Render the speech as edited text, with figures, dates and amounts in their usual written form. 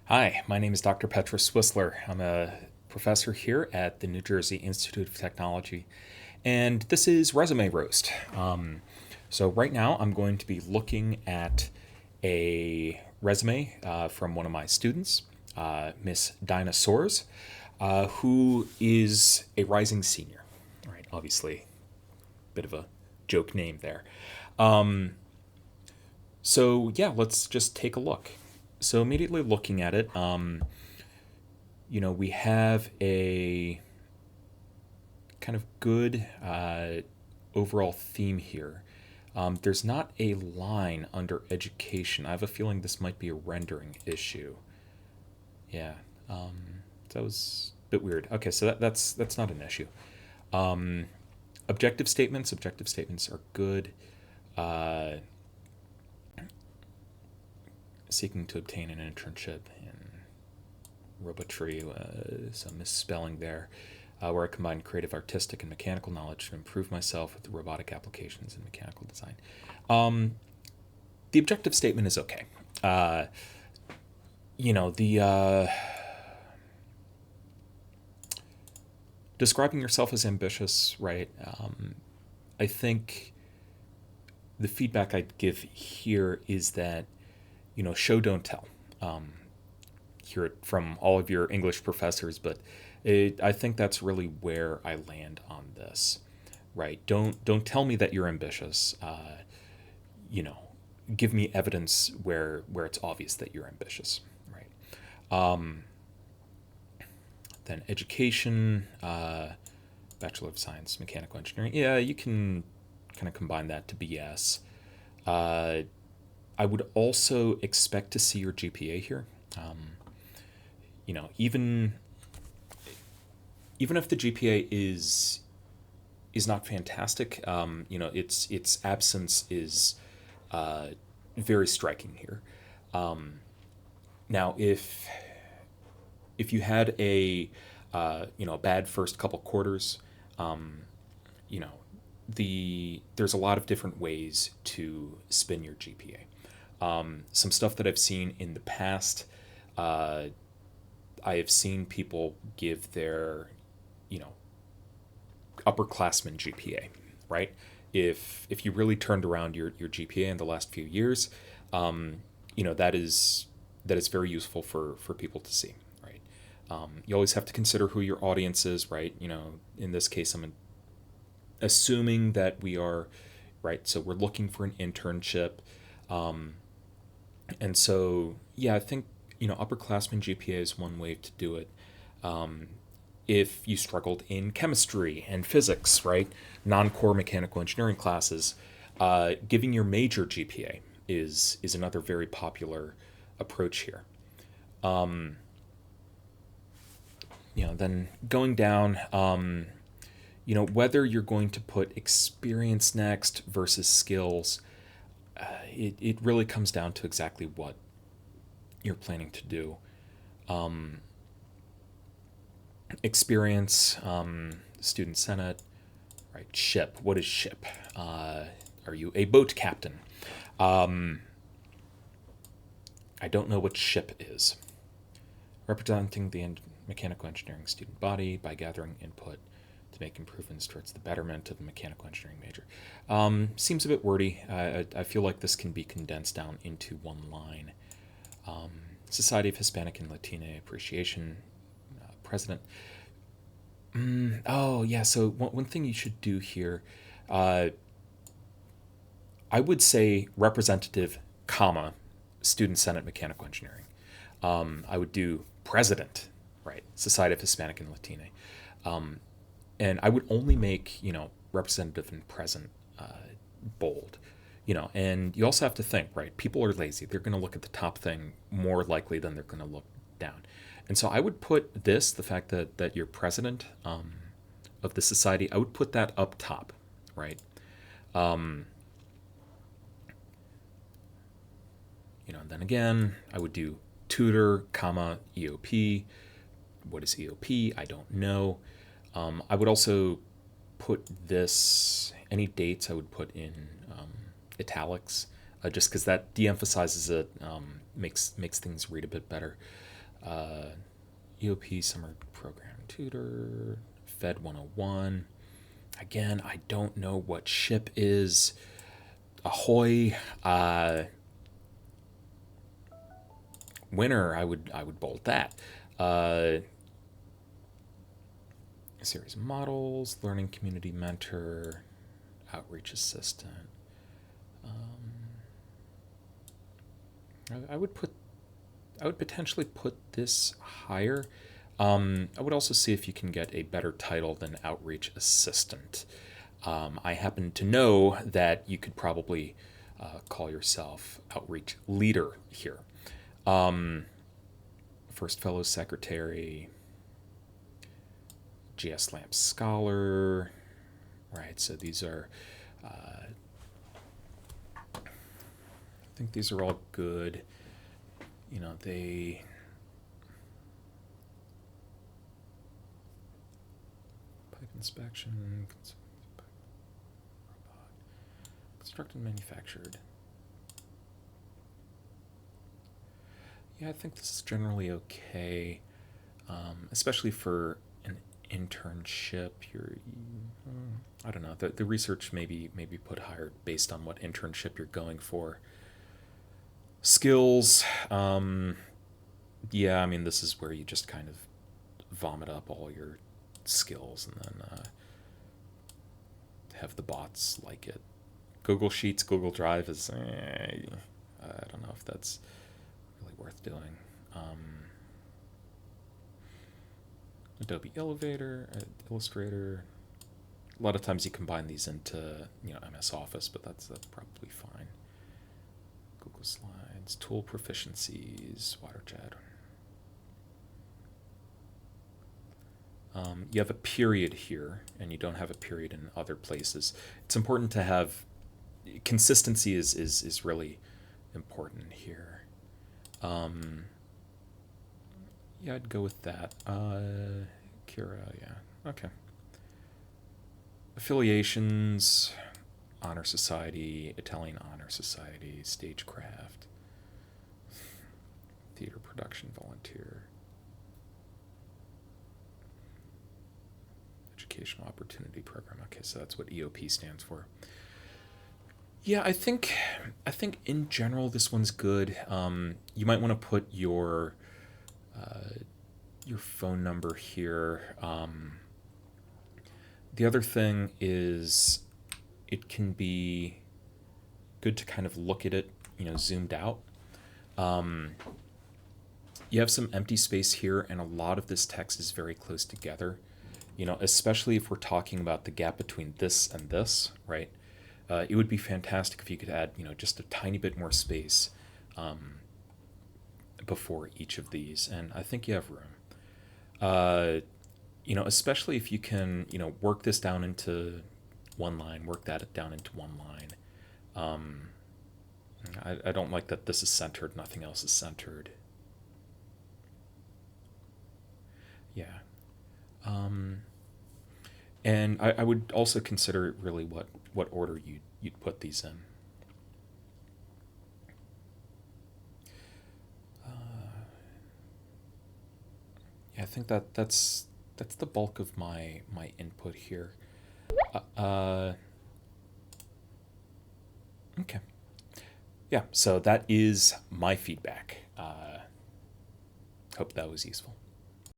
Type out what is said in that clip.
Hi, my name is Dr. Petra Swissler. I'm a professor here at the New Jersey Institute of Technology, and this is Resume Roast. So, right now, I'm going to be looking at a resume from one of my students, Miss Dinah Soares, who is a rising senior. Right, obviously, bit of a joke name there. So, yeah, let's just take a look. So, immediately looking at it, we have a kind of good overall theme here. There's not a line under education. I have a feeling this might be a rendering issue. Yeah, that was a bit weird. Okay, so that's not an issue. Objective statements. Objective statements are good. Uh, Seeking to obtain an internship in robotry, some misspelling there, where I combined creative, artistic, and mechanical knowledge to improve myself with robotic applications in mechanical design. Um, the objective statement is okay. Uh, the describing yourself as ambitious, right? I think the feedback I'd give here is that, show don't tell. Um, Hear it from all of your English professors, but I think that's really where I land on this. Right? Don't tell me that you're ambitious. You know, Give me evidence where it's obvious that you're ambitious. Right? Then education, Bachelor of Science, Mechanical Engineering. Yeah, you can kind of combine that to BS. Uh, I would also expect to see your GPA here. Um, even if the GPA is not fantastic, its absence is uh, very striking here. Now, if you had a bad first couple quarters, um, you know there's a lot of different ways to spin your GPA. Some stuff that I've seen in the past, uh, I have seen people give their you know upperclassman GPA, right? If you really turned around your GPA in the last few years, that is very useful for people to see, right? You always have to consider who your audience is, right? In this case, I'm assuming that we are right. So we're looking for an internship, um, and so yeah, I think upperclassman GPA is one way to do it. Um, if you struggled in chemistry and physics, right, non-core mechanical engineering classes, giving your major GPA is another very popular approach here. Um, then going down, whether you're going to put experience next versus skills, it really comes down to exactly what you're planning to do. Um, Experience, student senate, right? Ship. What is ship? Are you a boat captain? Um, I don't know what ship is. Representing the mechanical engineering student body by gathering input to make improvements towards the betterment of the mechanical engineering major. Seems a bit wordy. I feel like this can be condensed down into one line. Um, Society of Hispanic and Latino Appreciation, president. Oh, yeah, so one thing you should do here, uh, I would say representative, comma, student senate mechanical engineering. I would do president, right? Society of Hispanic and Latino. Um, and I would only make representative and present bold. And you also have to think, right? People are lazy. They're going to look at the top thing more likely than they're going to look down. And so I would put this, the fact that you're president of the society, I would put that up top, right? Um, and then again, I would do tutor, comma, EOP. What is EOP? I don't know. I would also put this, any dates I would put in italics, just because that de-emphasizes it, makes things read a bit better. EOP Summer Program Tutor, Fed 101. Again, I don't know what ship is. Ahoy. Winner, I would bolt that. Uh, Series of models, learning community mentor, outreach assistant. I would put I would potentially put this higher. I would also see if you can get a better title than outreach assistant. I happen to know that you could probably call yourself outreach leader here. First fellow secretary, GS Lamp scholar, right? So these are, I think these are all good. They pipe inspection, constructed and manufactured. Yeah, I think this is generally okay, especially for an internship. I don't know. The research maybe put higher based on what internship you're going for. Skills. Yeah, I mean, this is where you just kind of vomit up all your skills and then have the bots like it. Google Sheets, Google Drive is, I don't know if that's really worth doing. Adobe Elevator, Illustrator. A lot of times you combine these into MS Office, but that's probably fine. Google Slides, tool proficiencies, WaterJet. You have a period here, and you don't have a period in other places. It's important to have consistency is really important here. Yeah, I'd go with that. Kira, yeah, okay. Affiliations, Honor Society, Italian Honor Society, Stagecraft, Theater Production Volunteer, Educational Opportunity Program. Okay, so that's what EOP stands for. Yeah, I think in general this one's good. You might want to put your phone number here. The other thing is it can be good to kind of look at it, zoomed out. You have some empty space here, and a lot of this text is very close together. Especially if we're talking about the gap between this and this, right? It would be fantastic if you could add, just a tiny bit more space before each of these, and I think you have room. Especially if you can, work this down into one line, work that down into one line. I don't like that this is centered, nothing else is centered. Yeah. And I would also consider really what order you'd put these in. Yeah, I think that's the bulk of my input here. Okay. Yeah, so that is my feedback. Hope that was useful.